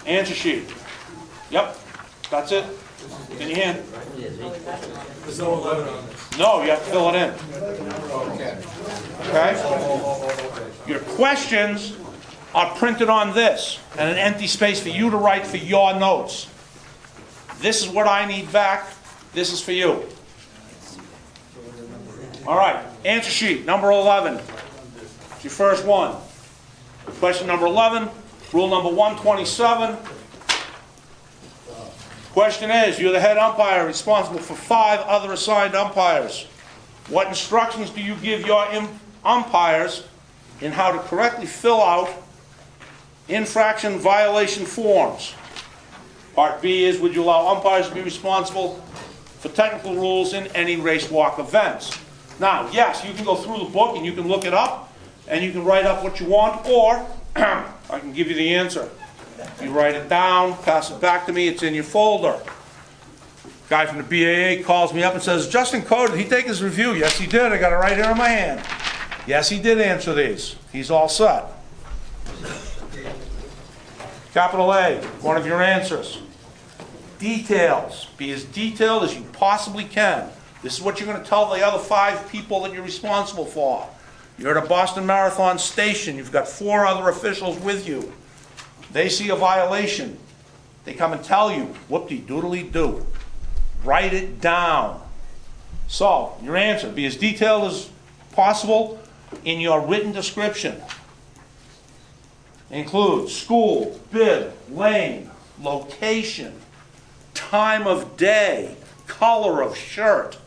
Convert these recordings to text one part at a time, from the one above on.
Answer sheet. Yep, that's it. In your hand. There's no 11 on this. No, you have to fill it in. Okay. Okay? Your questions are printed on this, and an empty space for you to write for your notes. This is what I need back. This is for you. All right, answer sheet, number 11. It's your first one. Question number 11, rule number 127. Question is, you're the head umpire responsible for 5 other assigned umpires. What instructions do you give your umpires in how to correctly fill out infraction violation forms? Part B is, would you allow umpires to be responsible for technical rules in any race walk events? Now, yes, you can go through the book and you can look it up and you can write up what you want, or I can give you the answer. You write it down, pass it back to me, it's in your folder. Guy from the BAA calls me up and says, Justin Coe, did he take his review? Yes, he did. I got it right here in my hand. Yes, he did answer these. He's all set. Capital A, one of your answers. Details. Be as detailed as you possibly can. This is what you're going to tell the other 5 people that you're responsible for. You're at a Boston Marathon station. You've got 4 other officials with you. They see a violation. They come and tell you, whoop-de-doodly-doo. Write it down. So, your answer, be as detailed as possible in your written description. Includes school, bib, lane, location, time of day, color of shirt,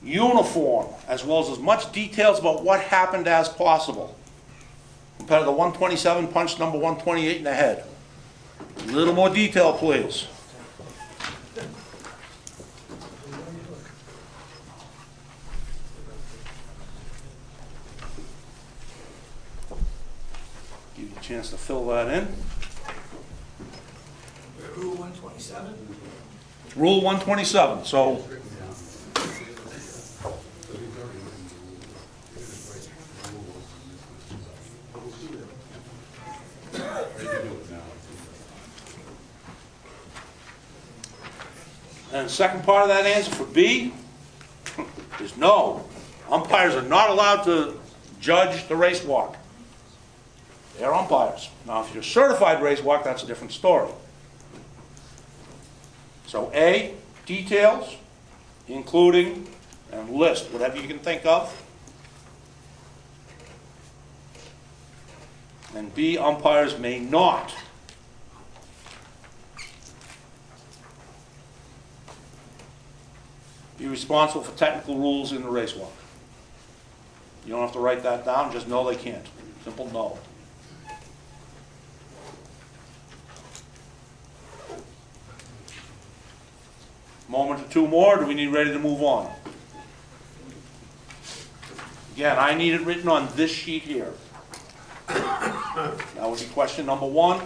uniform, as well as much details about what happened as possible. Compared to the 127, punch number 128 in the head. A little more detail, please. Give you a chance to fill that in. Rule 127? Rule 127. So, and the second part of that answer for B is no. Umpires are not allowed to judge the race walk. They're umpires. Now, if you're a certified race walk, that's a different story. So A, details, including, and list, whatever you can think of. And B, umpires may not be responsible for technical rules in the race walk. You don't have to write that down, just know they can't. Simple no. Moment or two more, do we need ready to move on? Again, I need it written on this sheet here. That would be question number 1.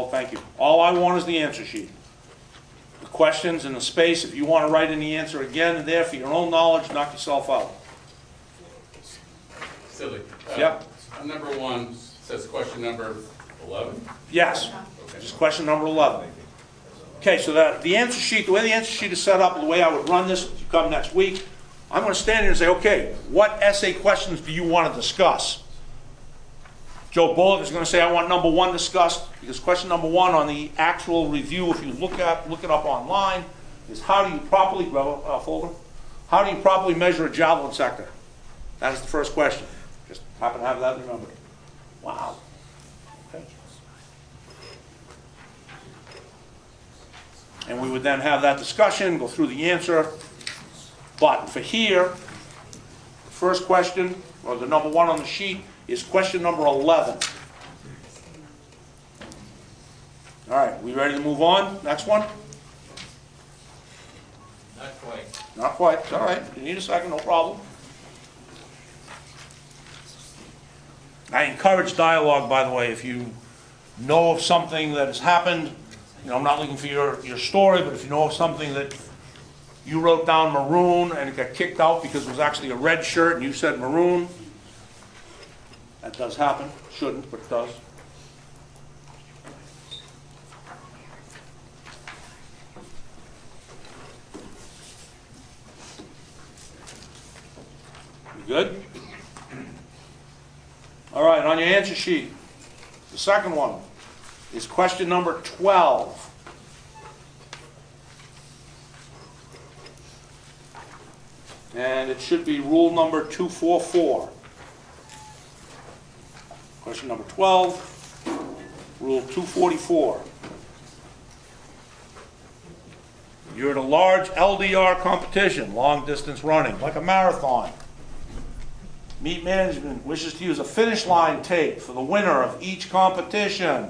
Thank you. All I want is the answer sheet. The questions and the space, if you want to write in the answer again and there for your own knowledge, knock yourself out. Silly. Yep. Number 1 says question number 11? Yes. Okay. Just question number 11. Okay, so the answer sheet, the way the answer sheet is set up, the way I would run this, if you come next week, I'm going to stand here and say, okay, what essay questions do you want to discuss? Joe Bullock is going to say, I want number 1 discussed, because question number 1 on the actual review, if you look it up online, is how do you properly, how do you properly measure a javelin sector? That is the first question. Just happen to have that remembered. Wow. Okay. And we would then have that discussion, go through the answer. But for here, the first question, or the number 1 on the sheet, is question number 11. All right, we ready to move on? Next one? Not quite. Not quite. It's all right. You need a second, no problem. I encourage dialogue, by the way. If you know of something that has happened, I'm not looking for your story, but if you know of something that you wrote down maroon and it got kicked out because it was actually a red shirt and you said maroon, that does happen. Shouldn't, but it does. You good? All right, on your answer sheet, the second one is question number 12. And it should be rule number 244. Question number 12, rule 244. You're at a large LDR competition, long distance running, like a marathon. Meet management wishes to use a finish line tape for the winner of each competition.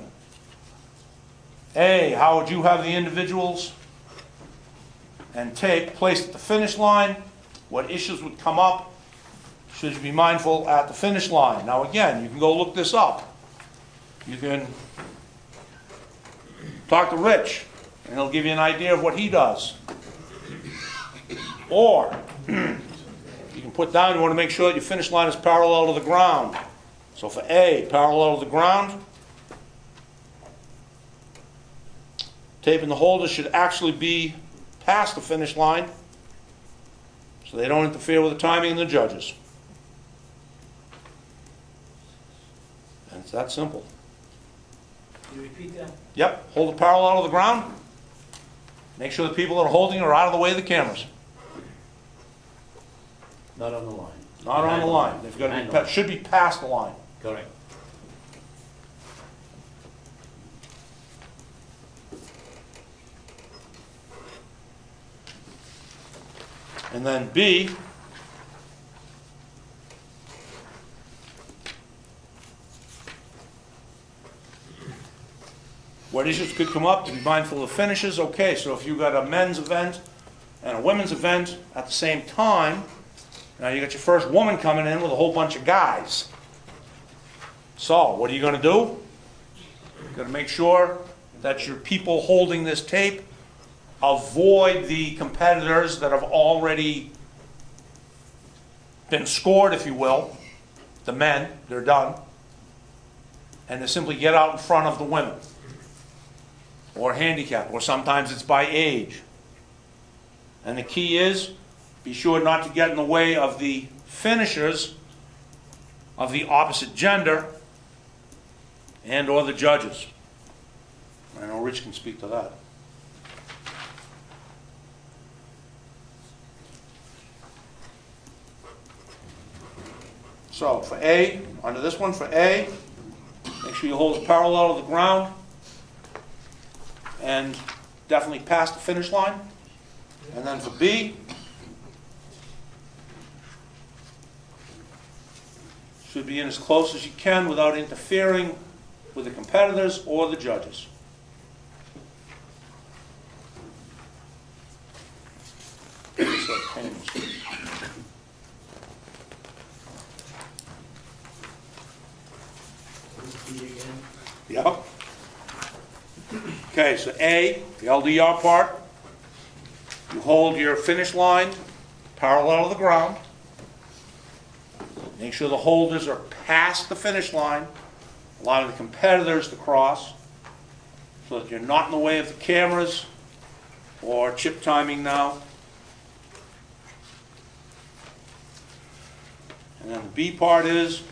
A, how would you have the individuals and tape placed at the finish line? What issues would come up? Should you be mindful at the finish line? Now again, you can go look this up. You can talk to Rich, and he'll give you an idea of what he does. Or, you can put down, you want to make sure that your finish line is parallel to the ground. So for A, parallel to the ground, tape in the holder should actually be past the finish line, so they don't interfere with the timing and the judges. And it's that simple. Can you repeat that? Yep, hold it parallel to the ground. Make sure the people that are holding it are out of the way of the cameras. Not on the line. Not on the line. They've got to be, should be past the line. Correct. And then B, what issues could come up, to be mindful of finishes. Okay, so if you've got a men's event and a women's event at the same time, now you got your first woman coming in with a whole bunch of guys. So what are you going to do? You're going to make sure that your people holding this tape avoid the competitors that have already been scored, if you will. The men, they're done. And they simply get out in front of the women. Or handicap, or sometimes it's by age. And the key is, be sure not to get in the way of the finishers of the opposite gender and or the judges. I know Rich can speak to that. So for A, under this one, for A, make sure you hold it parallel to the ground and definitely past the finish line. And then for B, should be in as close as you can without interfering with the competitors or the judges. Yep. Okay, so A, the LDR part, you hold your finish line parallel to the ground. Make sure the holders are past the finish line, allowing the competitors to cross, so that you're not in the way of the cameras or chip timing now. And then the B part is,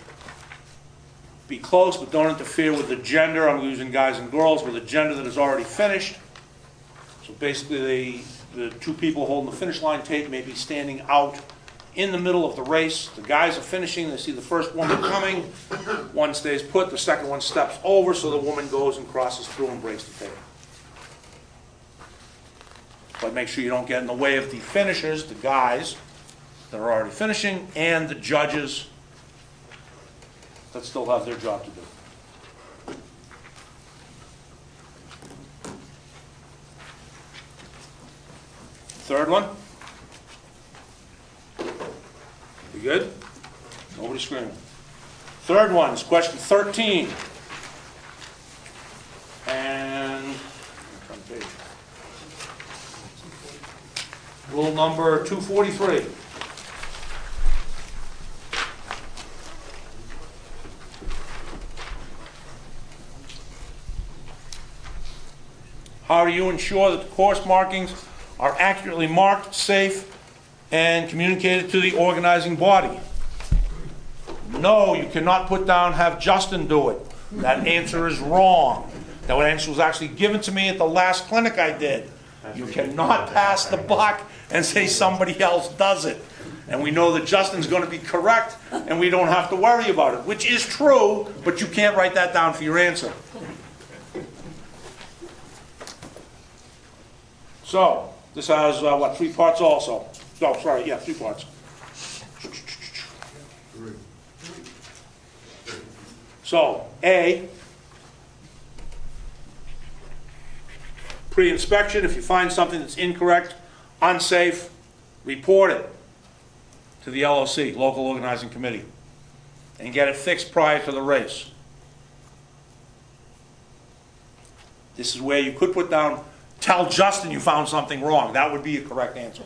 be close, but don't interfere with the gender. I'm using guys and girls with a gender that is already finished. So basically, the two people holding the finish line tape may be standing out in the middle of the race. The guys are finishing. They see the first woman coming. One stays put. The second one steps over, so the woman goes and crosses through and breaks the tape. But make sure you don't get in the way of the finishers, the guys that are already finishing, and the judges that still have their job to do. Third one. You good? Nobody screaming. Third one is question 13. Rule number 243. How do you ensure that the course markings are accurately marked, safe, and communicated to the organizing body? No, you cannot put down, have Justin do it. That answer is wrong. That answer was actually given to me at the last clinic I did. You cannot pass the buck and say somebody else does it. And we know that Justin's going to be correct, and we don't have to worry about it, which is true, but you can't write that down for your answer. So, this has, what, 3 parts also? Oh, sorry, yeah, 3 parts. So, A, pre-inspection, if you find something that's incorrect, unsafe, report it to the LOC, Local Organizing Committee, and get it fixed prior to the race. This is where you could put down, tell Justin you found something wrong. That would be a correct answer.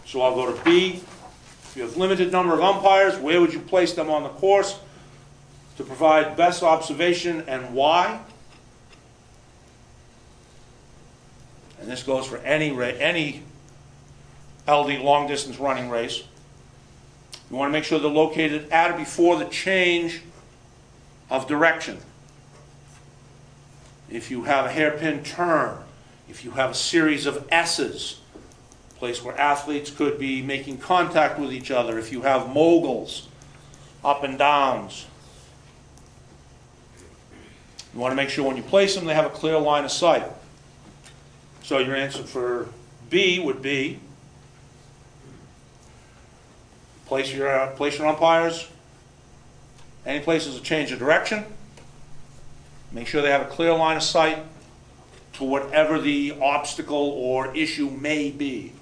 So I'll go to B. If you have limited number of umpires, where would you place them on the course to provide best observation and why? And this goes for any LD long distance running race. You want to make sure they're located at or before the change of direction. If you have a hairpin turn, if you have a series of S's, place where athletes could be making contact with each other, if you have moguls, up and downs. You want to make sure when you place them, they have a clear line of sight. So your answer for B would be, place your umpires any places a change of direction. Make sure they have a clear line of sight to whatever the obstacle or issue may be.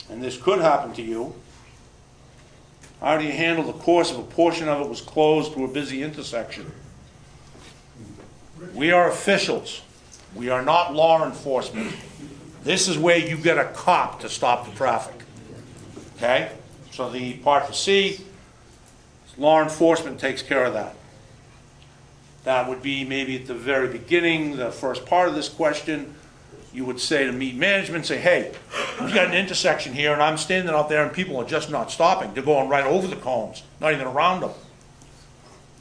And this could happen to you. How do you handle the course if a portion of it was closed to a busy intersection? We are officials. We are not law enforcement. This is where you get a cop to stop the traffic. Okay? So the part for C, law enforcement takes care of that. That would be maybe at the very beginning, the first part of this question. You would say to meet management, say, hey, we've got an intersection here and I'm standing out there and people are just not stopping. They're going right over the cones, not even around them.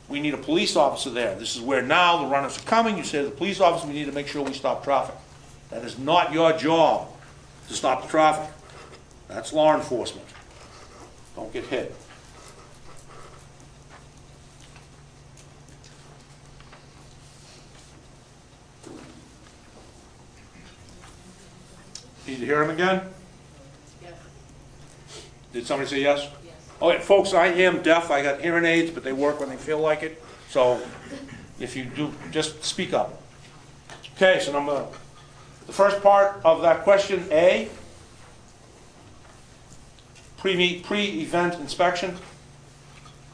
We need a police officer there. This is where now the runners are coming. You say to the police officer, we need to make sure we stop traffic. That is not your job to stop the traffic. That's law enforcement. Don't get hit. Need to hear him again? Yes. Did somebody say yes? Yes. Okay, folks, I am deaf. I got hearing aids, but they work when they feel like it. So if you do, just speak up. Okay, so the first part of that question, A, pre-event inspection.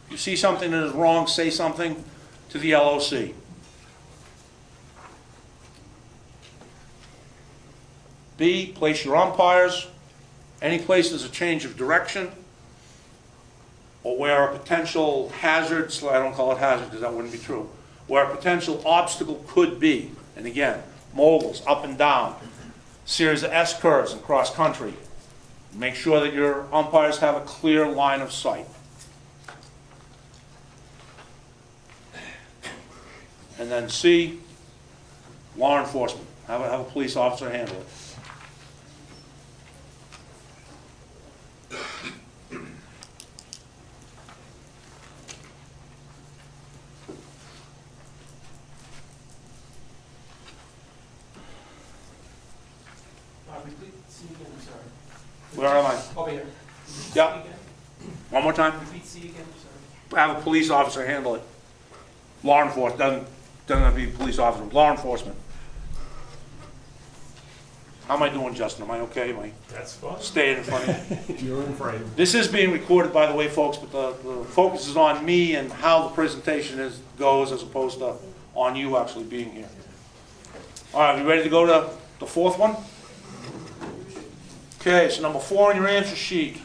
You see something that is wrong, say something to the LOC. B, place your umpires any place there's a change of direction or where a potential hazard, so I don't call it hazard because that wouldn't be true, where a potential obstacle could be. And again, moguls, up and down, series of S curves and cross country. Make sure that your umpires have a clear line of sight. And then C, law enforcement. Have a police officer handle it. Repeat C again, I'm sorry. Where am I? Over here. Yeah. C again. One more time. Repeat C again, I'm sorry. Have a police officer handle it. Law enforcement, doesn't have to be a police officer, law enforcement. How am I doing, Justin? Am I okay? Am I That's fine. staying in front of you? You're in frame. This is being recorded, by the way, folks, but the focus is on me and how the presentation goes as opposed to on you actually being here. All right, you ready to go to the fourth one? Okay, so number 4 on your answer sheet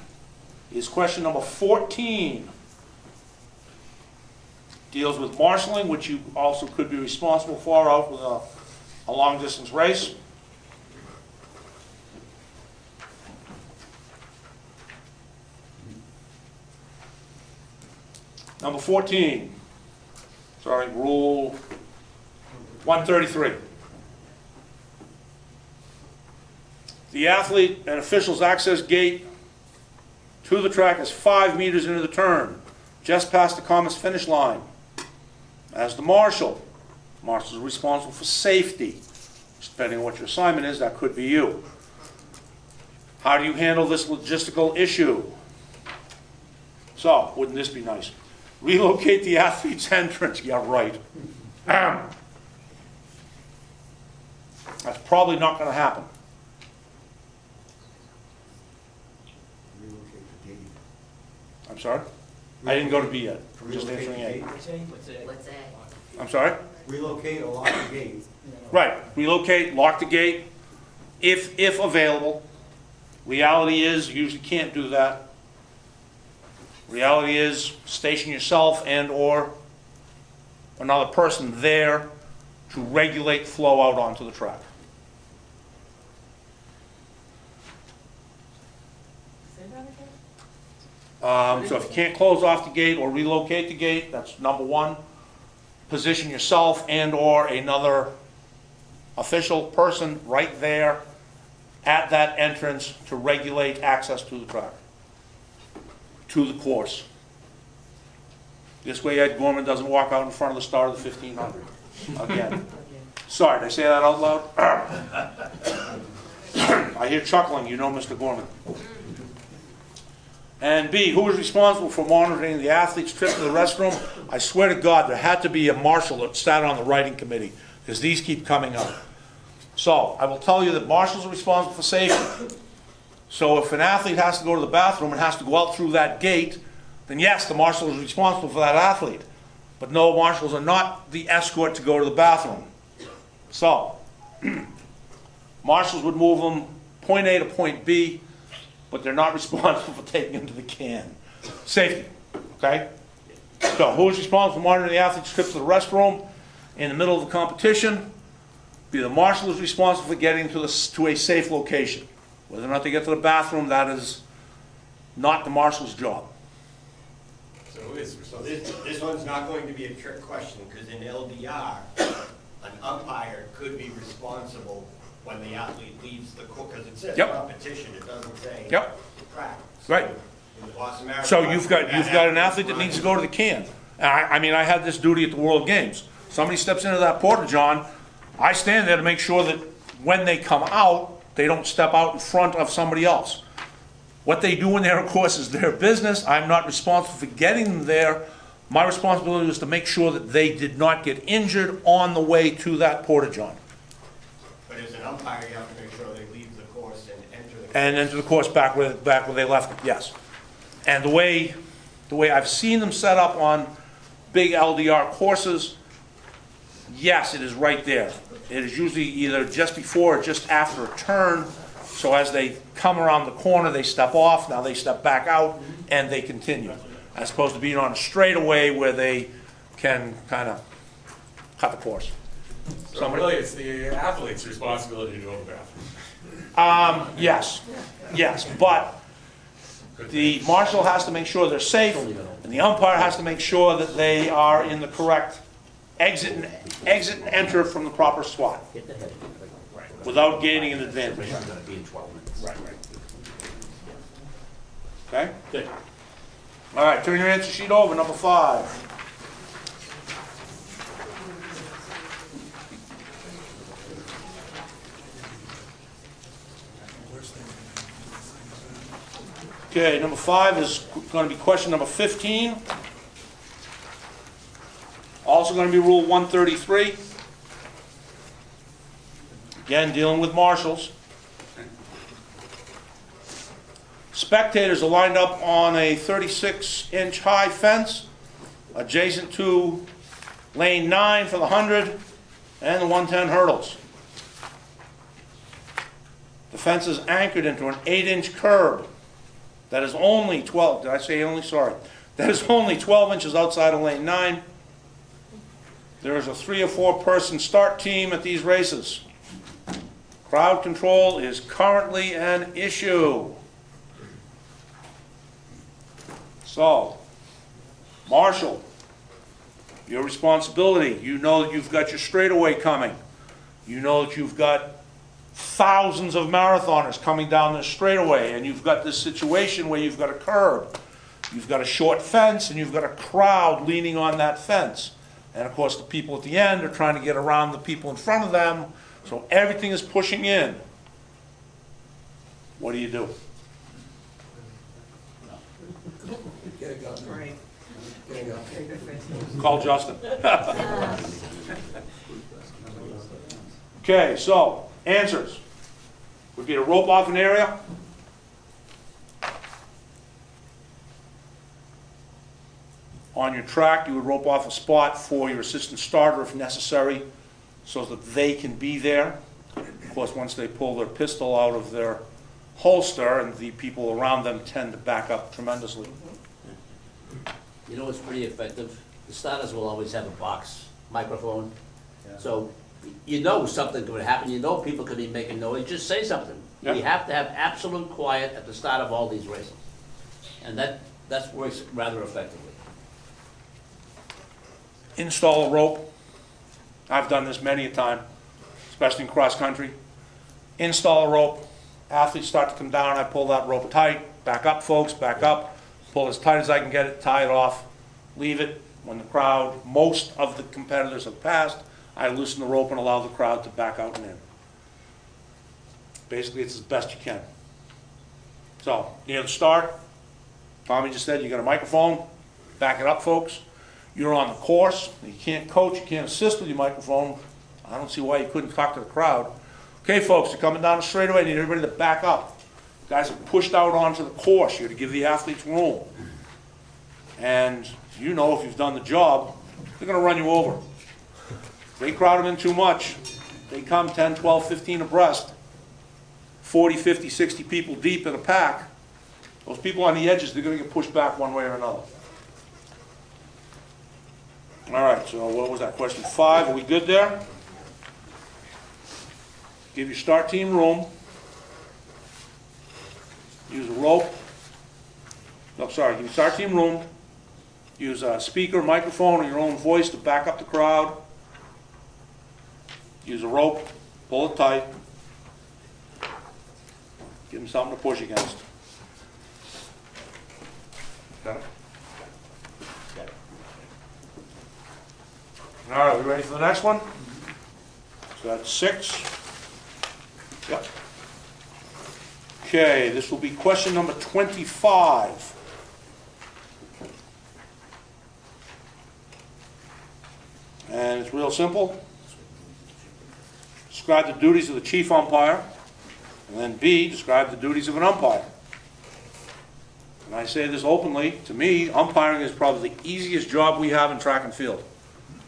is question number 14. Deals with marshaling, which you also could be responsible for out with a long-distance race. Number 14, sorry, rule 133. The athlete and official's access gate to the track is 5 meters into the turn, just past the commerce finish line. As the marshal is responsible for safety. Depending on what your assignment is, that could be you. How do you handle this logistical issue? So, wouldn't this be nice? Relocate the athlete's entrance. Yeah, right. That's probably not going to happen. Relocate the gate. I'm sorry? I didn't go to B yet. Just answering A. What's What's A? I'm sorry? Relocate or lock the gate. Right. Relocate, lock the gate, if available. Reality is, you usually can't do that. Reality is, station yourself and or another person there to regulate flow out onto the track. So if you can't close off the gate or relocate the gate, that's number 1. Position yourself and or another official person right there at that entrance to regulate access to the track, to the course. This way Ed Gorman doesn't walk out in front of the start of the 1500 again. Sorry, did I say that out loud? I hear chuckling, you know Mr. Gorman. And B, who is responsible for monitoring the athlete's trip to the restroom? I swear to God, there had to be a marshal that sat on the writing committee, because these keep coming up. So, I will tell you that marshals are responsible for safety. So if an athlete has to go to the bathroom and has to go out through that gate, then yes, the marshal is responsible for that athlete. But no, marshals are not the escort to go to the bathroom. So, marshals would move them point A to point B, but they're not responsible for taking them to the can. Safety, okay? So who is responsible for monitoring the athlete's trip to the restroom in the middle of the competition? Be the marshal is responsible for getting to a safe location. Whether or not they get to the bathroom, that is not the marshal's job. So who is So responsible? this one's not going to be a trick question, because in LDR, an umpire could be responsible when the athlete leaves the court, because it says Yep. competition, it doesn't say Yep. track. Right. In the Boston Marathon, So you've got an athlete that needs to go to the can. And I mean, I had this duty at the World Games. Somebody steps into that porta-john, I stand there to make sure that when they come out, they don't step out in front of somebody else. What they do in there, of course, is their business. I'm not responsible for getting them there. My responsibility was to make sure that they did not get injured on the way to that porta-john. But as an umpire, you have to make sure they leave the course and enter the. And enter the course back where they left it, yes. And the way I've seen them set up on big LDR courses, yes, it is right there. It is usually either just before or just after a turn, so as they come around the corner, they step off, now they step back out, and they continue. As opposed to being on a straightaway where they can kind of cut the course. So really, it's the athlete's responsibility to go to the bathroom. Yes, but the marshal has to make sure they're safe, and the umpire has to make sure that they are in the correct exit and enter from the proper spot, without gaining an advantage. Right. Okay? Okay. All right, turn your answer sheet over, number 5. Okay, number 5 is going to be question number 15. Also going to be Rule 133. Again, dealing with marshals. Spectators are lined up on a 36-inch high fence adjacent to lane 9 for the 100 and the 110 hurdles. The fence is anchored into an 8-inch curb that is only 12, did I say only? Sorry. That is only 12 inches outside of lane 9. There is a 3 or 4 person start team at these races. Crowd control is currently an issue. So, Marshall, your responsibility. You know that you've got your straightaway coming. You know that you've got thousands of marathoners coming down this straightaway, and you've got this situation where you've got a curb, you've got a short fence, and you've got a crowd leaning on that fence. And of course, the people at the end are trying to get around the people in front of them, so everything is pushing in. What do you do? Right. Call Justin. Okay, so, answers. Would be to rope off an area. On your track, you would rope off a spot for your assistant starter if necessary, so that they can be there. Of course, once they pull their pistol out of their holster, and the people around them tend to back up tremendously. You know what's pretty effective? The starters will always have a box microphone. So you know something could happen, you know people could be making noise, just say something. Yeah. We have to have absolute quiet at the start of all these races. And that works rather effectively. Install a rope. I've done this many a time, especially in cross country. Install a rope. Athletes start to come down. I pull that rope tight. Back up, folks, back up. Pull as tight as I can get it, tie it off, leave it. When the crowd, most of the competitors have passed, I loosen the rope and allow the crowd to back out and in. Basically, it's as best you can. So, near the start, Tommy just said you got a microphone. Back it up, folks. You're on the course. You can't coach, you can't assist with your microphone. I don't see why you couldn't talk to the crowd. Okay, folks, you're coming down the straightaway. I need everybody to back up. Guys are pushed out onto the course. You're to give the athletes room. And you know if you've done the job, they're going to run you over. If they crowd them in too much, they come 10, 12, 15 abreast, 40, 50, 60 people deep in a pack. Those people on the edges, they're going to get pushed back one way or another. All right, so what was that, question 5? Are we good there? Give your start team room. Use a rope. No, sorry, give your start team room. Use a speaker, microphone, or your own voice to back up the crowd. Use a rope, pull it tight. Give them something to push against. Got it? All right, we ready for the next one? So that's 6. Yep. Okay, this will be question number 25. And it's real simple. Describe the duties of the chief umpire. And then B, describe the duties of an umpire. And I say this openly, to me, umpiring is probably the easiest job we have in track and field.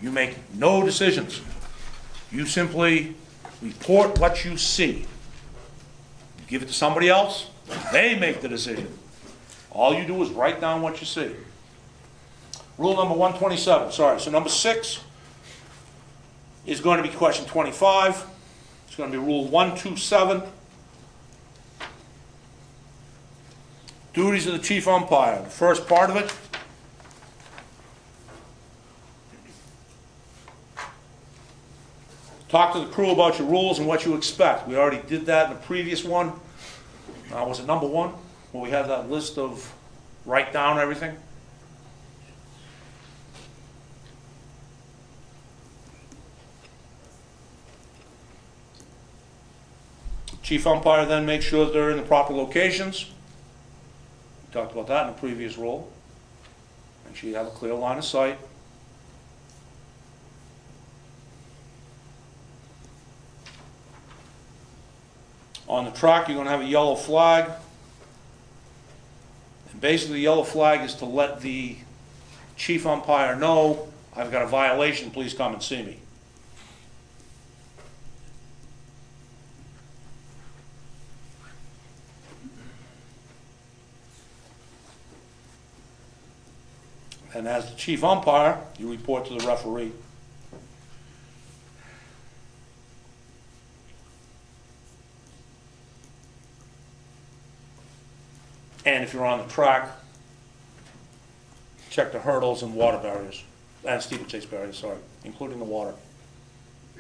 You make no decisions. You simply report what you see. You give it to somebody else, they make the decision. All you do is write down what you see. Rule number 127, sorry. So number 6 is going to be question 25. It's going to be rule 127. Duties of the chief umpire. The first part of it. Talk to the crew about your rules and what you expect. We already did that in the previous one. Was it number 1? Where we had that list of write down everything? Chief umpire then makes sure that they're in the proper locations. We talked about that in the previous rule. Make sure you have a clear line of sight. On the track, you're going to have a yellow flag. Basically, the yellow flag is to let the chief umpire know, I've got a violation, please come and see me. And as the chief umpire, you report to the referee. And if you're on the track, check the hurdles and water barriers, and steeplechase barriers, sorry, including the water.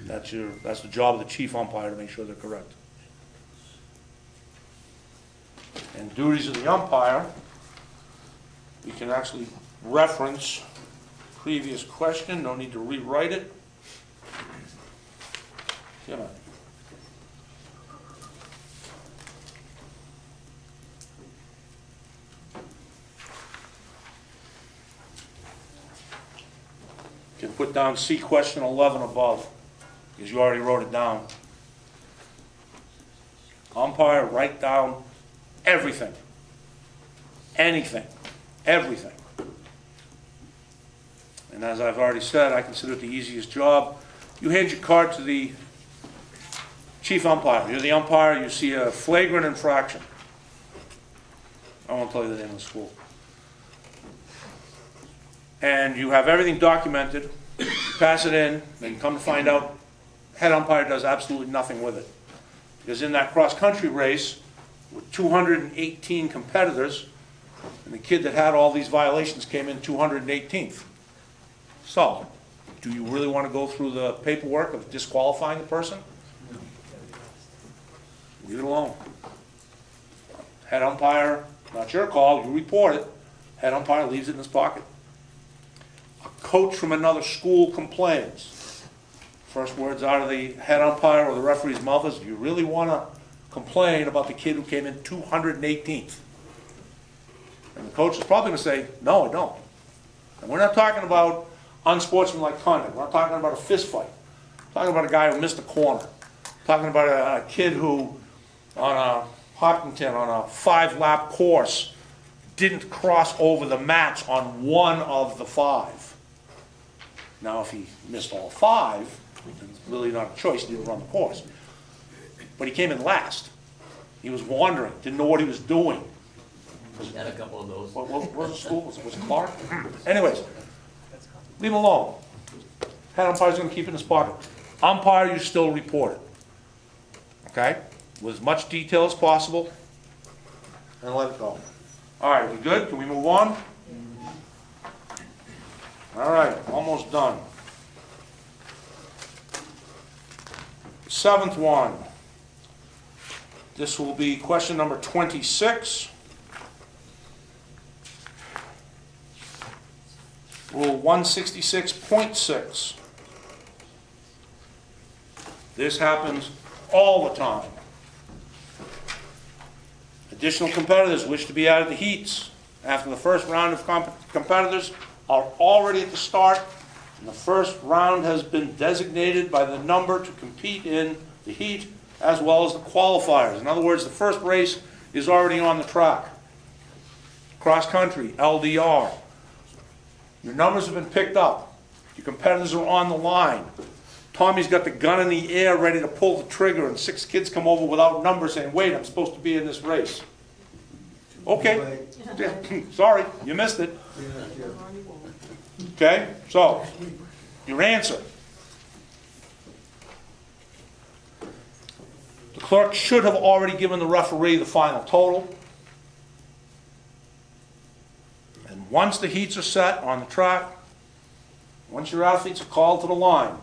That's the job of the chief umpire, to make sure they're correct. And duties of the umpire, we can actually reference previous question, no need to rewrite it. Come on. You can put down C question 11 above, because you already wrote it down. Umpire, write down everything, anything, everything. And as I've already said, I consider it the easiest job. You hand your card to the chief umpire. You're the umpire, you see a flagrant infraction. I won't tell you the name of the school. And you have everything documented, you pass it in, then come to find out, head umpire does absolutely nothing with it. Because in that cross-country race, with 218 competitors, and the kid that had all these violations came in 218th. So, do you really want to go through the paperwork of disqualifying the person? Leave it alone. Head umpire, not your call, you report it. Head umpire leaves it in his pocket. A coach from another school complains. First words out of the head umpire or the referee's mouth is, do you really want to complain about the kid who came in 218th? And the coach is probably going to say, no, I don't. And we're not talking about unsportsmanlike conduct. We're not talking about a fist fight. We're talking about a guy who missed a corner. We're talking about a kid who, on a Hopkinton, on a 5-lap course, didn't cross over the mats on one of the 5. Now, if he missed all 5, it's really not a choice. He didn't run the course. But he came in last. He was wandering, didn't know what he was doing. Had a couple of those. What was the school? Was it Clark? Anyways, leave him alone. Head umpire's going to keep it in his pocket. Umpire, you still report it. Okay? With as much detail as possible, and let it go. All right, we good? Can we move on? All right, almost done. 7th one. This will be question number 26. Rule 166.6. This happens all the time. Additional competitors wish to be added to heats after the first round of competitors are already at the start, and the first round has been designated by the number to compete in the heat as well as the qualifiers. In other words, the first race is already on the track. Cross country, LDR. Your numbers have been picked up. Your competitors are on the line. Tommy's got the gun in the air ready to pull the trigger, and 6 kids come over without numbers saying, wait, I'm supposed to be in this race. Okay. Sorry, you missed it. Okay, so, your answer. The clerk should have already given the referee the final total. And once the heats are set on the track, once your athletes are called to the line,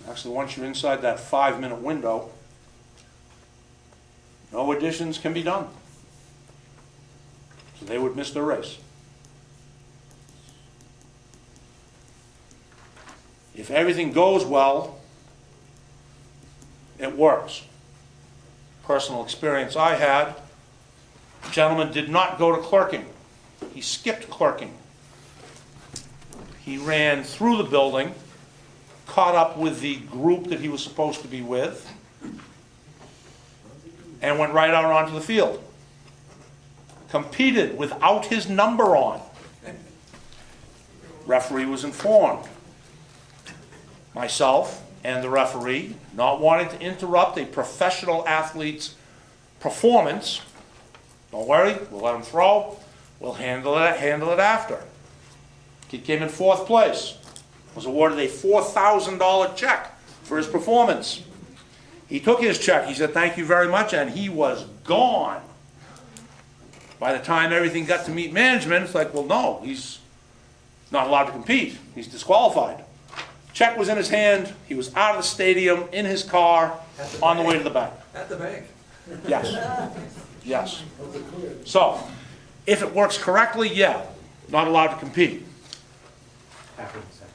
actually once you're inside that 5-minute window, no additions can be done. So they would miss their race. If everything goes well, it works. Personal experience I had, the gentleman did not go to clerking. He skipped clerking. He ran through the building, caught up with the group that he was supposed to be with, and went right out onto the field. competed without his number on. Referee was informed. Myself and the referee, not wanting to interrupt a professional athlete's performance, don't worry, we'll let him throw, we'll handle it after. Kid came in 4th place, was awarded a $4,000 check for his performance. He took his check, he said thank you very much, and he was gone. By the time everything got to meet management, it's like, well, no, he's not allowed to compete. He's disqualified. Check was in his hand, he was out of the stadium, in his car, on the way to the bank. At the bank. Yes. Yes. So, if it works correctly, yeah, not allowed to compete.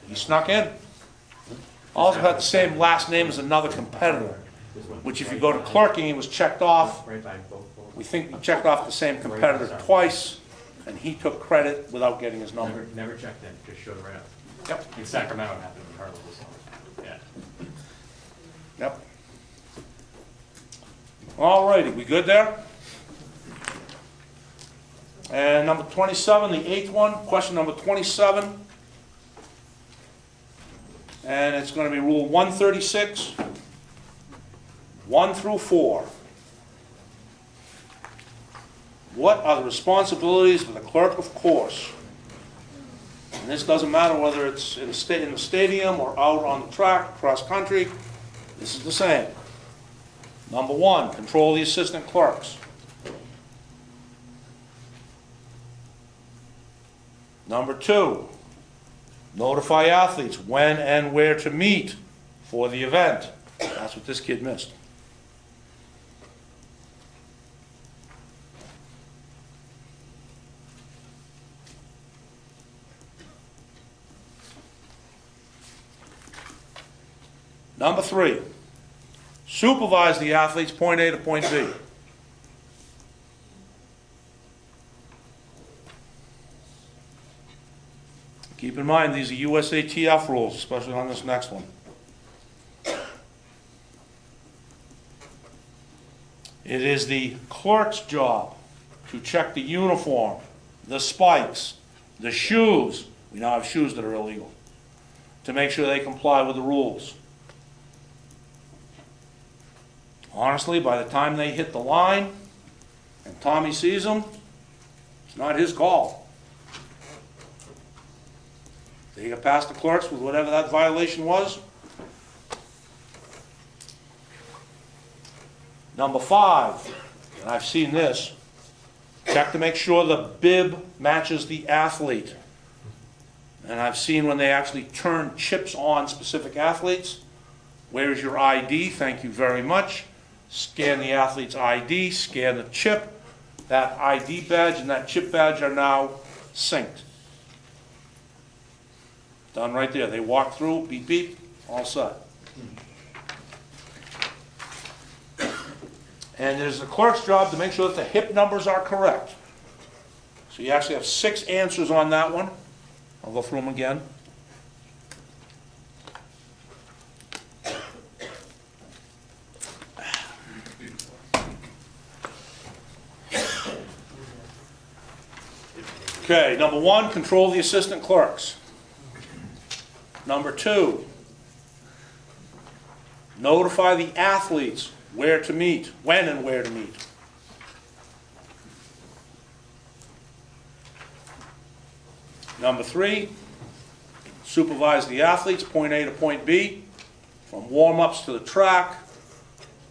He snuck in. Also had the same last name as another competitor, which if you go to clerking, he was checked off. We think we checked off the same competitor twice, and he took credit without getting his number. Never checked in, just showed right up. Yep. In Sacramento, it happened in Harlow this summer. Yeah. Yep. All righty, we good there? And number 27, the 8th one, question number 27. And it's going to be Rule 136, 1 through 4. What are the responsibilities of the clerk of course? And this doesn't matter whether it's in the stadium or out on the track, cross country. This is the same. Number 1, control the assistant clerks. Number 2, notify athletes when and where to meet for the event. That's what this kid missed. Number 3, supervise the athletes point A to point B. Keep in mind, these are USATF rules, especially on this next one. It is the clerk's job to check the uniform, the spikes, the shoes. We now have shoes that are illegal, to make sure they comply with the rules. Honestly, by the time they hit the line and Tommy sees them, it's not his call. They get past the clerks with whatever that violation was. Number 5, and I've seen this, check to make sure the bib matches the athlete. And I've seen when they actually turn chips on specific athletes. Where is your ID? Thank you very much. Scan the athlete's ID, scan the chip. That ID badge and that chip badge are now synced. Done right there. They walk through, beep, beep, all set. And it is the clerk's job to make sure that the hip numbers are correct. So you actually have 6 answers on that one. I'll go through them again. Okay, number 1, control the assistant clerks. Number 2, notify the athletes where to meet, when and where to meet. Number 3, supervise the athletes, point A to point B, from warm-ups to the track,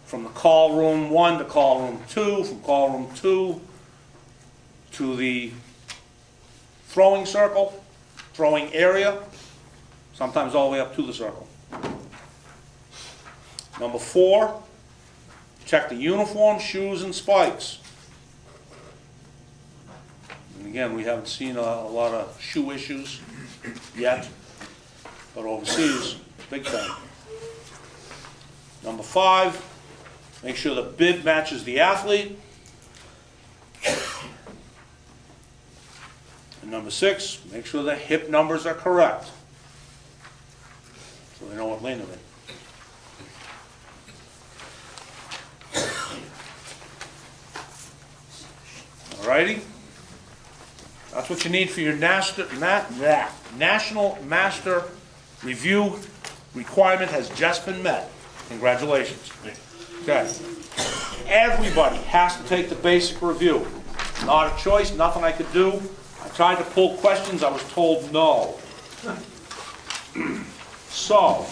from the call room 1 to call room 2, from call room 2 to the throwing circle, throwing area, sometimes all the way up to the circle. Number 4, check the uniform, shoes, and spikes. And again, we haven't seen a lot of shoe issues yet, but overseas, big time. Number 5, make sure the bib matches the athlete. And number 6, make sure the hip numbers are correct, so they know what lane they're in. All righty? That's what you need for your National Master Review requirement has just been met. Congratulations. Okay. Everybody has to take the basic review. Not a choice, nothing I could do. I tried to pull questions, I was told no. So,